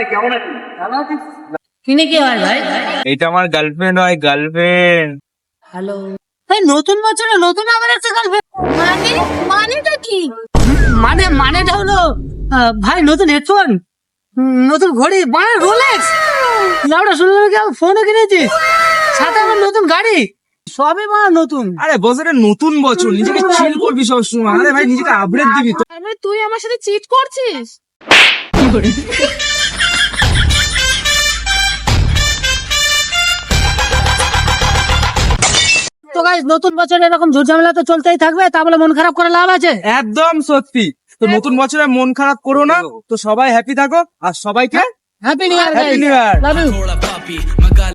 ভাই কেমন আছেন? কিনে কি হয় ভাই? এটা আমার গার্লফ্রেন্ড হয়, গার্লফ্রেন্ড। হ্যালো ভাই, নতুন বছরে নতুন আবার একটা গার্লফ্রেন্ড? মানেটা কি? মানেটা হলো ভাই নতুন হেডফোন, নতুন ঘড়ি, মানে রোলেক্স, লাউডা শুনলাম কি ফোনও কিনেছিস, সাথে আমার নতুন গাড়ি, সবই মানে নতুন। আরে বছরের নতুন বছর, নিজেকে চিল করবি সবসময়। আরে ভাই নিজেকে আপডেট দিবি তো। আরে তুই আমার সাথে চিট করছিস? তো গাইস, নতুন বছরে এরকম ঝুটঝামেলা তো চলতেই থাকবে, তা বলে মন খারাপ করে লাভ আছে? একদম সত্যি। তো নতুন বছরে মন খারাপ করো না, তো সবাই হ্যাপি থাকো আর সবাইকে happy new year happy guys, new year. Love you.